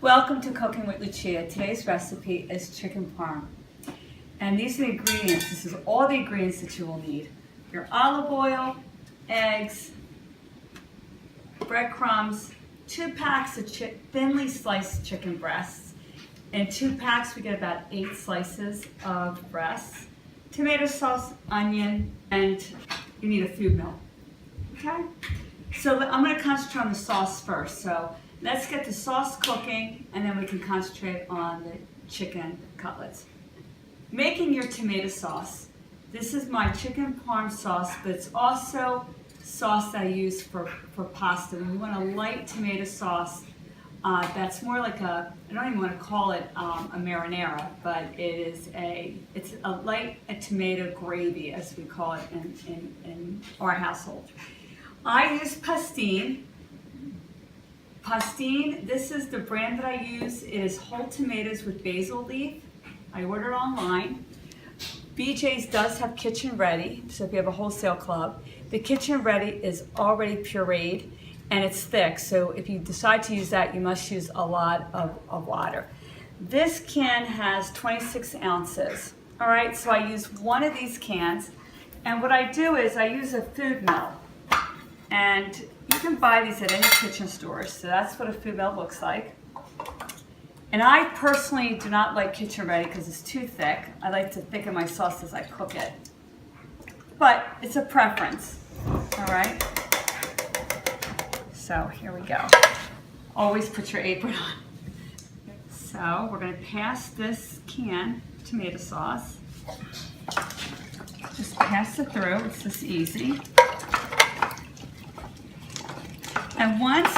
Welcome to Cooking with Lucia. Today's recipe is chicken parm. And these are the ingredients. This is all the ingredients that you will need. Your olive oil, eggs, breadcrumbs, 2 packs of thinly sliced chicken breasts. In 2 packs we get about 8 slices of breasts, tomato sauce, onion, and you need a food mill. Okay? So I'm going to concentrate on the sauce first. So let's get the sauce cooking and then we can concentrate on the chicken cutlets. Making your tomato sauce. This is my chicken parm sauce, but it's also sauce that I use for pasta. And you want a light tomato sauce that's more like I don't even want to call it a marinara, but it's a light tomato gravy, as we call it in our household. I use Pastine. Pastine, this is the brand that I use. It is whole tomatoes with basil leaf. I ordered online. BJ's does have Kitchen Ready, so if you have a wholesale club. The Kitchen Ready is already pureed and it's thick, so if you decide to use that, you must use a lot of water. This can has 26 ounces. All right, so I use one of these cans, and what I do is I use a food mill. And you can buy these at any kitchen store, so that's what a food mill looks like. And I personally do not like Kitchen Ready because it's too thick. I like to thicken my sauce as I cook it. But it's a preference, all right? So here we go. Always put your apron on. So we're gonna pass this can tomato sauce. Just pass it through, it's this easy. And once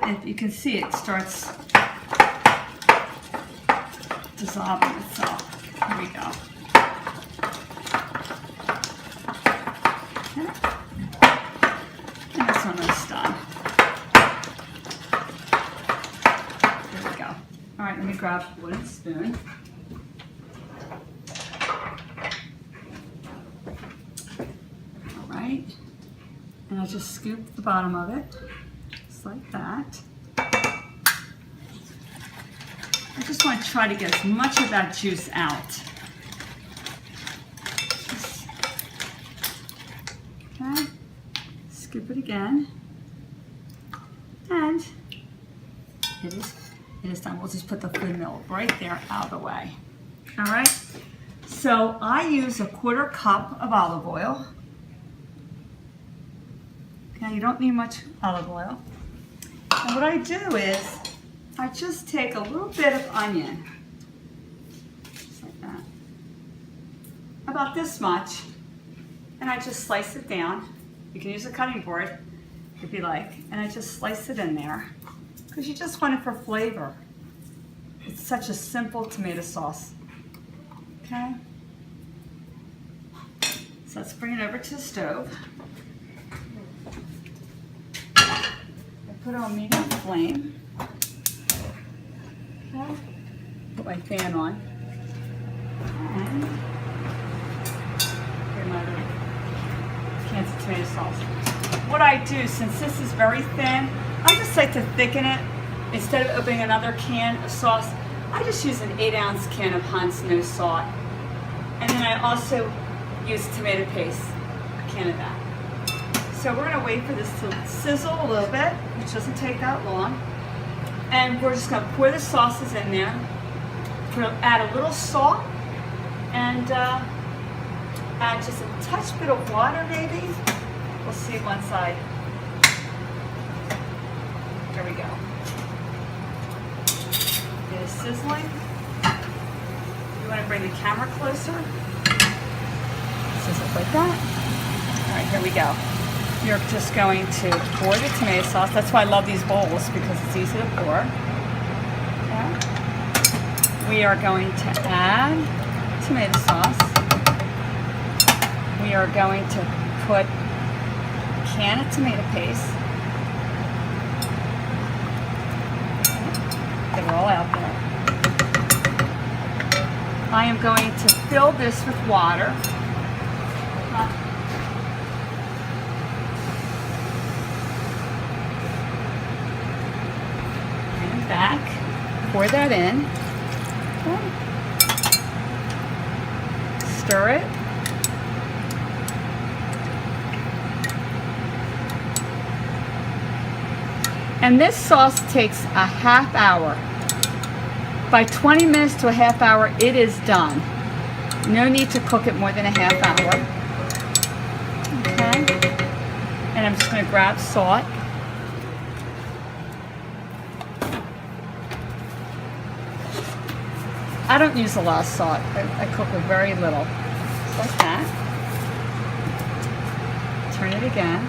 if you can see it starts dissolving itself. Here we go. Okay. And this one is done. There we go. All right, let me grab a wooden spoon. All right. And I just scoop the bottom of it. Like that. I just want to try to get as much of that juice out. Okay, scoop it again, and it is done. We'll just put the food mill right there out of the way. All right. So I use a 1/4 cup of olive oil. Okay, you don't need much olive oil. And what I do is, I just take a little bit of onion, just like that, about this much, and I just slice it down. You can use a cutting board if you like, and I just slice it in there, because you just want it for flavor. It's such a simple tomato sauce, okay? So let's bring it over to the stove. Put it on medium flame. Okay. Put my fan on. And get my other cans of tomato sauce. What I do, since this is very thin, I just like to thicken it. Instead of opening another can of sauce, I just use an 8-ounce can of Hunt's no salt. And then I also use tomato paste, a can of that. So we're going to wait for this to sizzle a little bit, which doesn't take that long. And we're just going to pour the sauces in there, add a little salt, and add just a touch bit of water maybe. We'll see one side. There we go. It is sizzling. You want to bring the camera closer. Sizzle like that. All right, here we go. You're just going to pour the tomato sauce. That's why I love these bowls, because it's easy to pour. Okay. We are going to add tomato sauce. We are going to put a can of tomato paste. Get it all out there. I am going to fill this with water. Back. pour that in. Stir it. And this sauce takes a half hour. By 20 minutes to a half hour, it is done. No need to cook it more than a half hour. Okay. And I'm just going to grab salt. I don't use a lot of salt. I cook with very little. Just like that. Turn it again.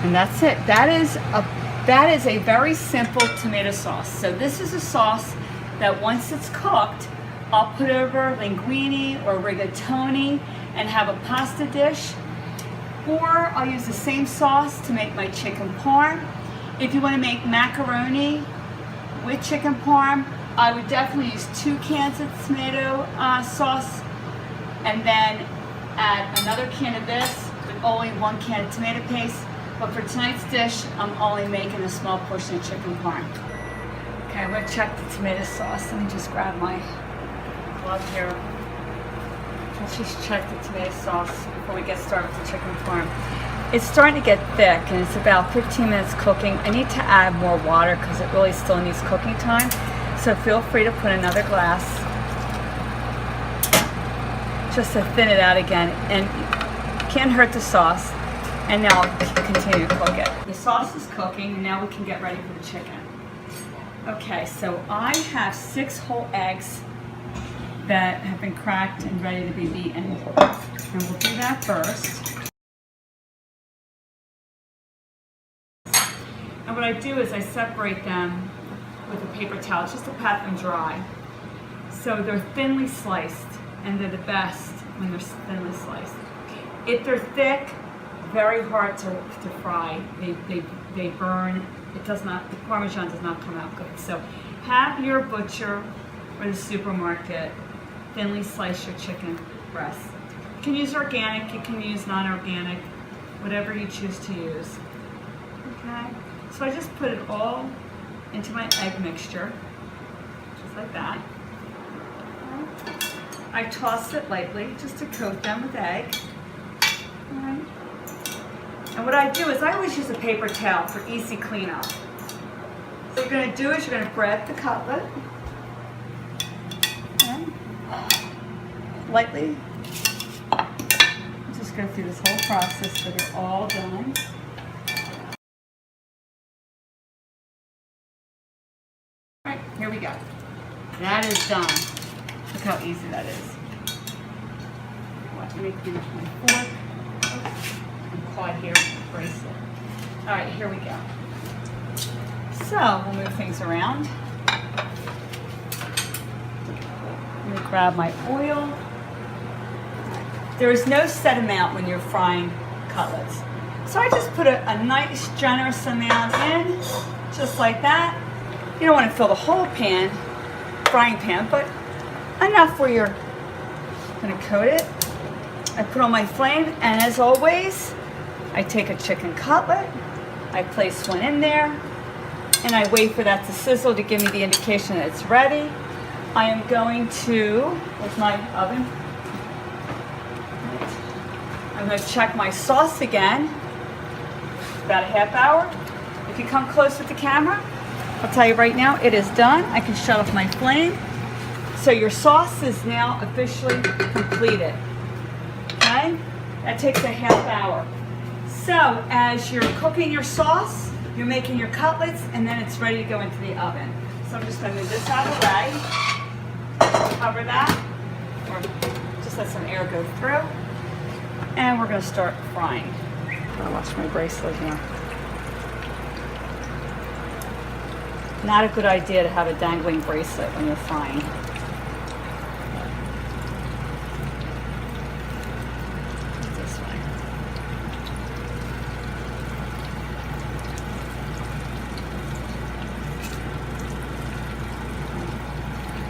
And that's it. That is a very simple tomato sauce. So this is a sauce that once it's cooked, I'll put over linguine or rigatoni and have a pasta dish. Or I'll use the same sauce to make my chicken parm. If you want to make macaroni with chicken parm, I would definitely use 2 cans of tomato sauce and then add another can of this with only 1 can of tomato paste. But for tonight's dish, I'm only making a small portion of chicken parm. Okay, I'm going to check the tomato sauce. Let me just grab my glove here. Let's just check the tomato sauce before we get started with the chicken parm. It's starting to get thick and it's about 15 minutes cooking. I need to add more water because it really still needs cooking time. So feel free to put another glass just to thin it out again. And can't hurt the sauce. And now I'll continue to cook it. The sauce is cooking and now we can get ready for the chicken. Okay, so I have 6 whole eggs that have been cracked and ready to be beaten. And we'll do that first. And what I do is I separate them with a paper towel just to pat them dry. So they're thinly sliced and they're the best when they're thinly sliced. If they're thick, very hard to fry. They burn. It does not, the Parmesan does not come out good. So have your butcher or the supermarket thinly slice your chicken breast. You can use organic, you can use non-organic, whatever you choose to use. Okay, so I just put it all into my egg mixture, just like that. Okay. I toss it lightly just to coat them with egg. All right. And what I do is I always use a paper towel for easy cleanup. So what you're going to do is you're going to bread the cutlet. Okay. Lightly. Just go through this whole process so they're all done. Alright, here we go. That is done. Look how easy that is. Let me clean up my fork. Caught here with the bracelet. Alright, here we go. So, we'll move things around. Let me grab my oil. There is no set amount when you're frying cutlets. So I just put a nice generous amount in, just like that. You don't want to fill the whole pan, frying pan, but enough where you're going to coat it. I put on my flame, and as always, I take a chicken cutlet, I place one in there, and I wait for that to sizzle to give me the indication that it's ready. I am going to, with my oven, I'm going to check my sauce again, about a half hour. If you come close with the camera, I'll tell you right now, it is done. I can shut off my flame. So your sauce is now officially completed. Okay? That takes a half hour. So as you're cooking your sauce, you're making your cutlets, and then it's ready to go into the oven. So I'm just going to move this out of the way, cover that, or just let some air go through, and we're going to start frying. I'll wash my bracelet here. Not a good idea to have a dangling bracelet when you're frying.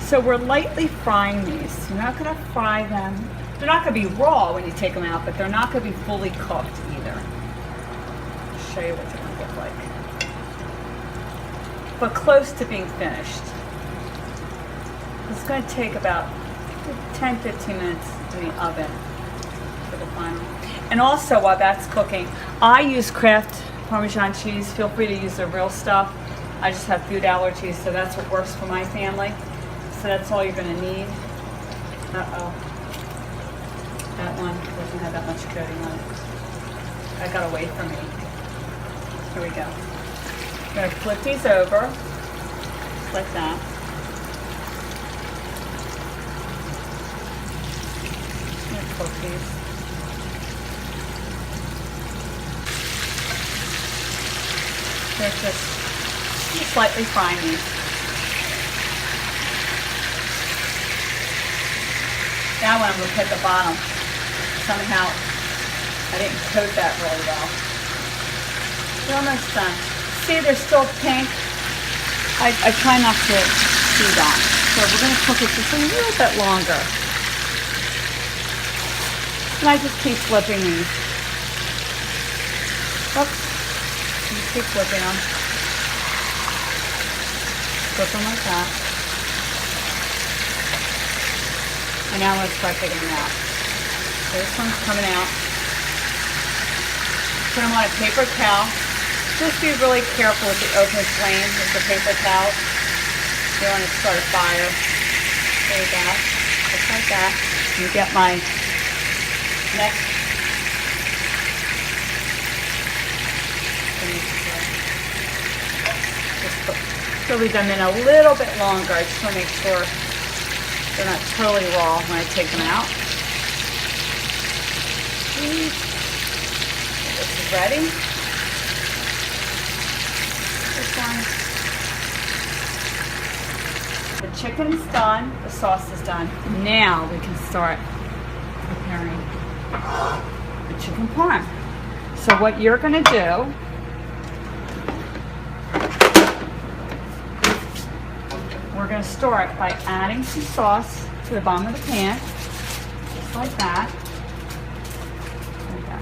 So we're lightly frying these. You're not going to fry them. They're not going to be raw when you take them out, but they're not going to be fully cooked either. I'll show you what they're going to look like. but close to being finished. It's going to take about 10-15 minutes in the oven for the final. And also, while that's cooking, I use Kraft Parmesan cheese. Feel free to use the real stuff. I just have food allergies, so that's what works for my family. So that's all you're going to need. Uh-oh. That one doesn't have that much coating on it. That got away from me. Here we go. I'm going to flip these over, like that. I'm going to cook these. They're just slightly frying these. That one I'm going to put at the bottom. Somehow I didn't coat that really well. They're almost done. See, they're still pink. I try not to feed on. So we're going to cook it just a little bit longer. And I just keep flipping these. Oops. Just keep flipping them. Flip them like that. And now let's start taking them out. So this one's coming out. Put them on a paper towel. Just be really careful with the open flame with the paper towel. You don't want to start a fire. There you go. Just like that. You get my next. Just leave them in a little bit longer. I just want to make sure they're not totally raw when I take them out. This is ready. This one. The chicken's done. The sauce is done. Now we can start preparing the chicken parm. So what you're going to do, we're going to start by adding some sauce to the bottom of the pan, just like that. There we go.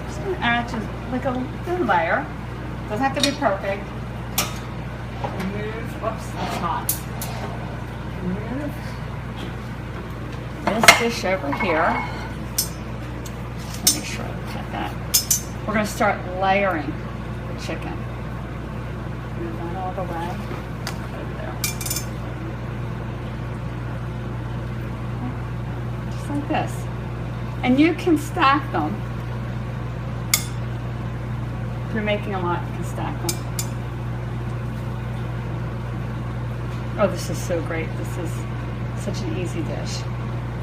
Just going to add just like a thin layer. Doesn't have to be perfect. Remove, whoops, that's hot. Remove this dish over here. Let me make sure I cut that. We're going to start layering the chicken. Move that all the way. Over there. Just like this. And you can stack them. If you're making a lot, you can stack them. Oh, this is so great. This is such an easy dish.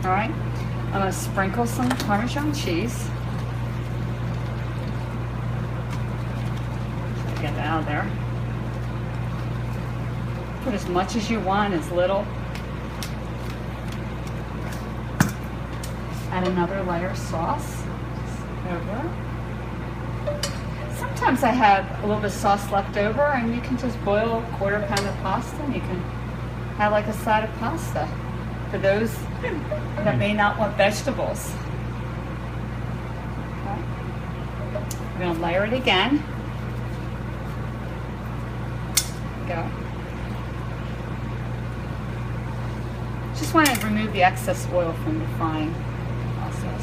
All right. I'm going to sprinkle some Parmesan cheese. Get that out of there. Put as much as you want, as little. Add another layer of sauce over. Sometimes I have a little bit of sauce left over, and you can just boil a quarter pound of pasta, and you can have like a side of pasta for those that may not want vegetables. Okay. We're going to layer it again. Go. Just want to remove the excess oil from the frying process.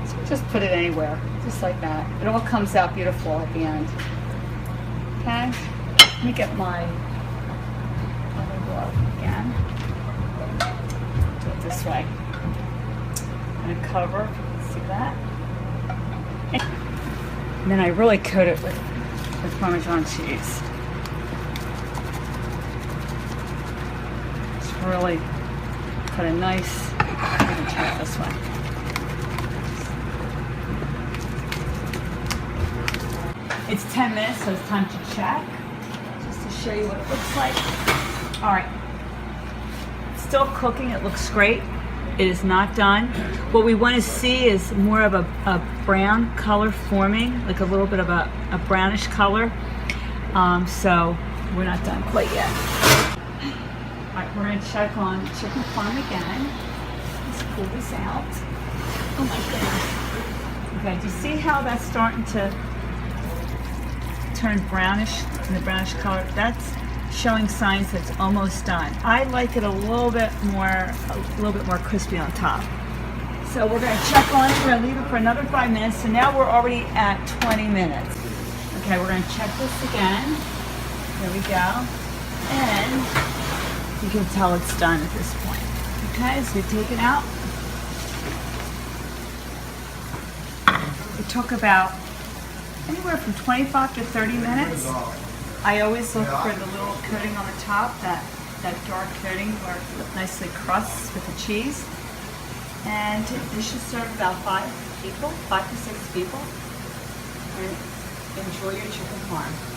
So just put it anywhere, just like that. It all comes out beautiful at the end. Okay? Let me get my other glove again. Do it this way. I'm going to cover, see that? And then I really coat it with Parmesan cheese. Really put a nice, I'm going to try it this way. It's 10 minutes, so it's time to check, just to show you what it looks like. All right, it's still cooking, it looks great. It is not done. What we want to see is more of a brown color forming, like a little bit of a brownish color. So we're not done quite yet. All right, we're going to check on chicken parm again. Let's pull this out. Oh my goodness. Okay, do you see how that's starting to turn brownish, in the brownish color? That's showing signs that it's almost done. I like it a little bit more crispy on top. So we're gonna check on it, we're gonna leave it for another 5 minutes. So now we're already at 20 minutes. Okay, we're gonna check this again. There we go. And you can tell it's done at this point. Okay, so we take it out. It took about anywhere from 25 to 30 minutes. I always look for the little coating on the top, that dark coating where it nicely crusts with the cheese. And this should serve about 5 to 6 people. And enjoy your chicken parm.